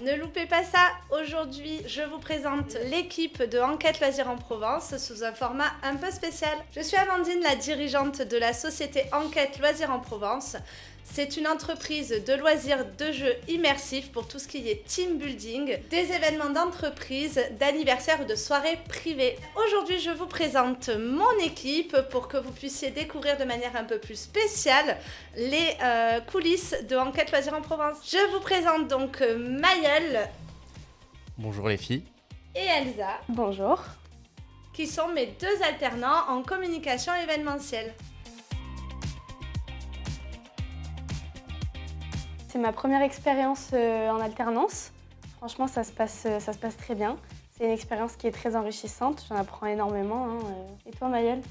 Ne loupez pas ça, aujourd'hui je vous présente l'équipe de Enquête Loisirs en Provence sous un format un peu spécial. Je suis Amandine, la dirigeante de la société Enquête Loisirs en Provence. C'est une entreprise de loisirs de jeux immersifs pour tout ce qui est team building, des événements d'entreprise, d'anniversaire ou de soirées privées. Aujourd'hui, je vous présente mon équipe pour que vous puissiez découvrir de manière un peu plus spéciale les coulisses de Enquête Loisirs en Provence. Je vous présente donc Maëlle. Bonjour les filles. Et Elsa. Bonjour. Qui sont mes deux alternants en communication événementielle. C'est ma première expérience en alternance. Franchement, ça se passe très bien. C'est une expérience qui est très enrichissante. J'en apprends énormément. Et toi, Maëlle ?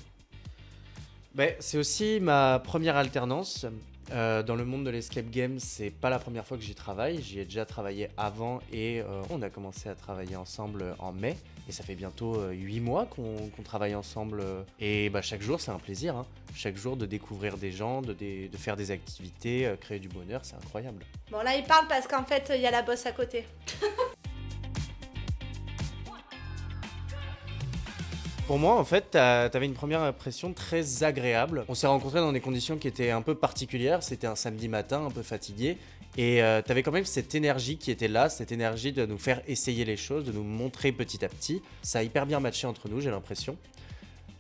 C'est aussi ma première alternance. Dans le monde de l'escape game, c'est pas la première fois que j'y travaille. J'y ai déjà travaillé avant et on a commencé à travailler ensemble en mai. Et ça fait bientôt 8 mois qu'on travaille ensemble. Et chaque jour, c'est un plaisir. Hein. Chaque jour, de découvrir des gens, de faire des activités, créer du bonheur, c'est incroyable. Bon, là, il parle parce qu'en fait, il y a la bosse à côté. Pour moi, en fait, t'avais une première impression très agréable. On s'est rencontrés dans des conditions qui étaient un peu particulières. C'était un samedi matin, un peu fatigué. Et t'avais quand même cette énergie qui était là, cette énergie de nous faire essayer les choses, de nous montrer petit à petit. Ça a hyper bien matché entre nous, j'ai l'impression.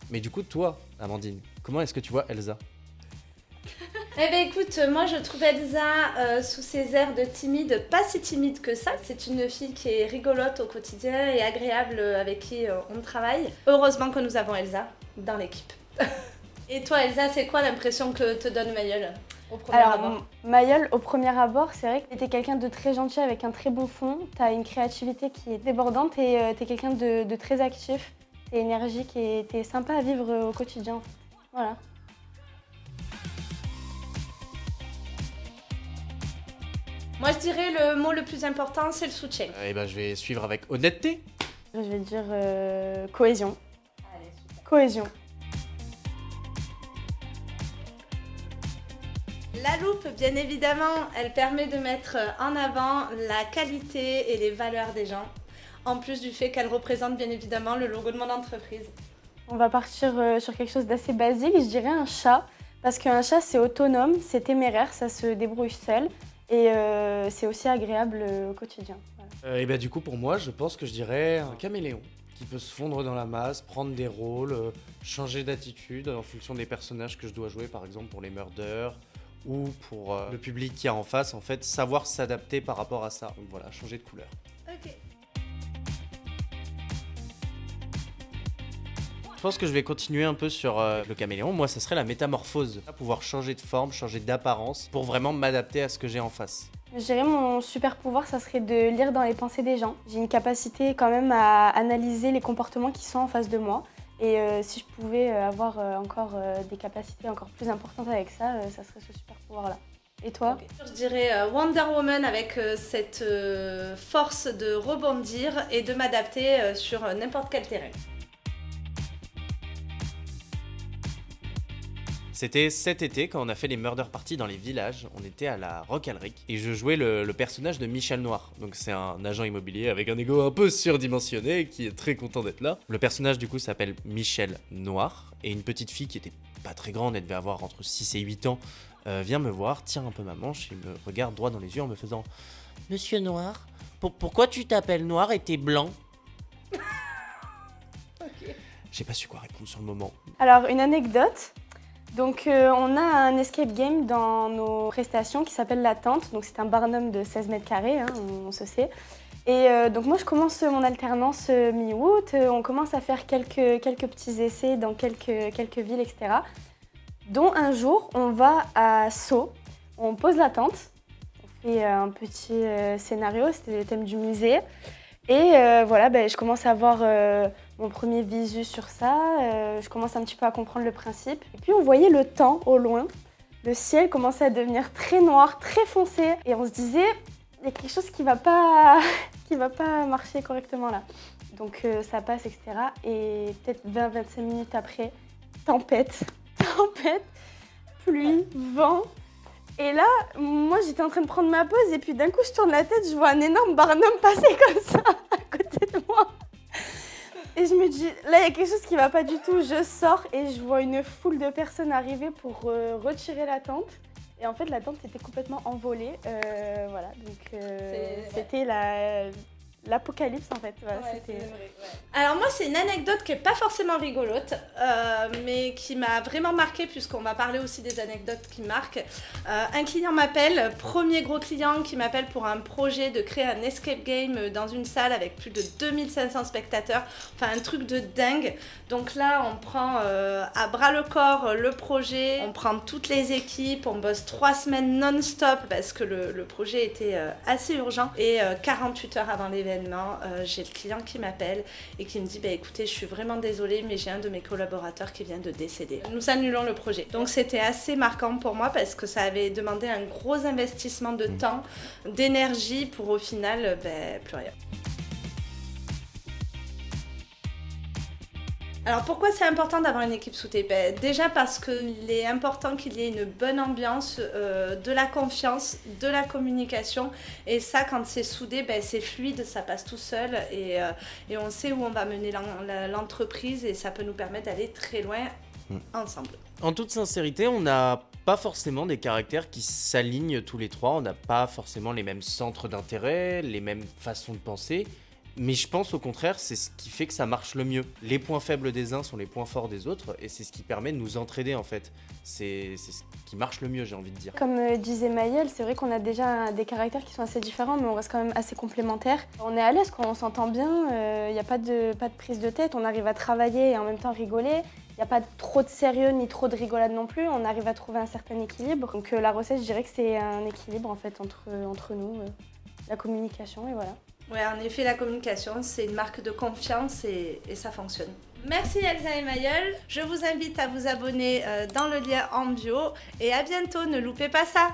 Mais du coup, toi, Amandine, comment est-ce que tu vois Elsa ? Eh bien écoute, moi je trouve Elsa sous ses airs de timide, pas si timide que ça. C'est une fille qui est rigolote au quotidien et agréable avec qui on travaille. Heureusement que nous avons Elsa dans l'équipe. Et toi Elsa, c'est quoi l'impression que te donne Maëlle au premier abord ? Maëlle, au premier abord, c'est vrai que t'es quelqu'un de très gentil avec un très bon fond. T'as une créativité qui est débordante et t'es quelqu'un de très actif. T'es énergique et t'es sympa à vivre au quotidien en fait. Voilà. Moi je dirais le mot le plus important, c'est le soutien. Je vais suivre avec honnêteté. Je vais dire cohésion. Allez, super. Cohésion. La loupe, bien évidemment, elle permet de mettre en avant la qualité et les valeurs des gens. En plus du fait qu'elle représente bien évidemment le logo de mon entreprise. On va partir sur quelque chose d'assez basique, je dirais un chat. Parce qu'un chat, c'est autonome, c'est téméraire, ça se débrouille seul. Et c'est aussi agréable au quotidien. Voilà. Du coup, pour moi, je pense que je dirais un caméléon qui peut se fondre dans la masse, prendre des rôles, changer d'attitude en fonction des personnages que je dois jouer, par exemple pour les murders ou pour le public qui est en face, en fait, savoir s'adapter par rapport à ça. Donc voilà, changer de couleur. Ok. Je pense que je vais continuer un peu sur le caméléon. Moi, ça serait la métamorphose. Pouvoir changer de forme, changer d'apparence pour vraiment m'adapter à ce que j'ai en face. Je dirais mon super pouvoir, ça serait de lire dans les pensées des gens. J'ai une capacité quand même à analyser les comportements qui sont en face de moi. Et si je pouvais avoir encore des capacités encore plus importantes avec ça, ça serait ce super pouvoir-là. Et toi ? Okay. Je dirais Wonder Woman avec cette force de rebondir et de m'adapter sur n'importe quel terrain. C'était cet été quand on a fait les murder parties dans les villages. On était à la Rock Alric et je jouais le personnage de Michel Noir. Donc c'est un agent immobilier avec un ego un peu surdimensionné qui est très content d'être là. Le personnage du coup s'appelle Michel Noir et une petite fille qui était pas très grande, elle devait avoir entre 6 et 8 ans, vient me voir, tire un peu ma manche et me regarde droit dans les yeux en me faisant « Monsieur Noir, pourquoi tu t'appelles Noir et t'es blanc ?» Ok. J'ai pas su quoi répondre sur le moment. Alors, une anecdote. Donc, on a un escape game dans nos prestations qui s'appelle La Tente. Donc, c'est un barnum de 16 mètres carrés, hein, on se sait. Et donc, moi, je commence mon alternance mi-août. On commence à faire quelques petits essais dans quelques villes, etc. Dont un jour, on va à Sceaux. On pose la tente. On fait un petit scénario, c'était le thème du musée. Et je commence à avoir mon premier visu sur ça. Je commence un petit peu à comprendre le principe. Et puis on voyait le temps au loin. Le ciel commençait à devenir très noir, très foncé. Et on se disait, il y a quelque chose qui va pas marcher correctement là. Donc ça passe, etc. Et peut-être 20-25 minutes après, tempête, pluie, vent. Et là, moi j'étais en train de prendre ma pause et puis d'un coup je tourne la tête, je vois un énorme Barnum passer comme ça à côté de moi. Et je me dis, là il y a quelque chose qui va pas du tout. Je sors et je vois une foule de personnes arriver pour retirer la tente. Et en fait la tente s'était complètement envolée. Voilà, donc c'était l'apocalypse en fait. Voilà, c'était... Alors moi c'est une anecdote qui est pas forcément rigolote, mais qui m'a vraiment marquée puisqu'on va parler aussi des anecdotes qui marquent. Un client m'appelle, premier gros client qui m'appelle pour un projet de créer un escape game dans une salle avec plus de 2500 spectateurs, enfin un truc de dingue. Donc là on prend à bras le corps le projet, on prend toutes les équipes, on bosse 3 semaines non-stop parce que le projet était assez urgent et 48 heures avant l'événement, j'ai le client qui m'appelle et qui me dit écoutez, je suis vraiment désolée mais j'ai un de mes collaborateurs qui vient de décéder. Nous annulons le projet. Donc c'était assez marquant pour moi parce que ça avait demandé un gros investissement de temps, d'énergie pour au final plus rien. Alors pourquoi c'est important d'avoir une équipe soudée ? Déjà parce qu'il est important qu'il y ait une bonne ambiance, de la confiance, de la communication. Et ça, quand c'est soudé, c'est fluide, ça passe tout seul. Et on sait où on va mener l'entreprise et ça peut nous permettre d'aller très loin ensemble. En toute sincérité, on n'a pas forcément des caractères qui s'alignent tous les trois. On n'a pas forcément les mêmes centres d'intérêt, les mêmes façons de penser. Mais je pense au contraire, c'est ce qui fait que ça marche le mieux. Les points faibles des uns sont les points forts des autres et c'est ce qui permet de nous entraider en fait. C'est ce qui marche le mieux, j'ai envie de dire. Comme disait Maëlle, c'est vrai qu'on a déjà des caractères qui sont assez différents mais on reste quand même assez complémentaires. On est à l'aise quand on s'entend bien, il n'y a pas de prise de tête, on arrive à travailler et en même temps rigoler. Il n'y a pas trop de sérieux ni trop de rigolade non plus, on arrive à trouver un certain équilibre. Donc la recette, je dirais que c'est un équilibre en fait entre nous, la communication et voilà. Ouais, en effet, la communication, c'est une marque de confiance et ça fonctionne. Merci Elsa et Maëlle. Je vous invite à vous abonner dans le lien en bio et à bientôt, ne loupez pas ça.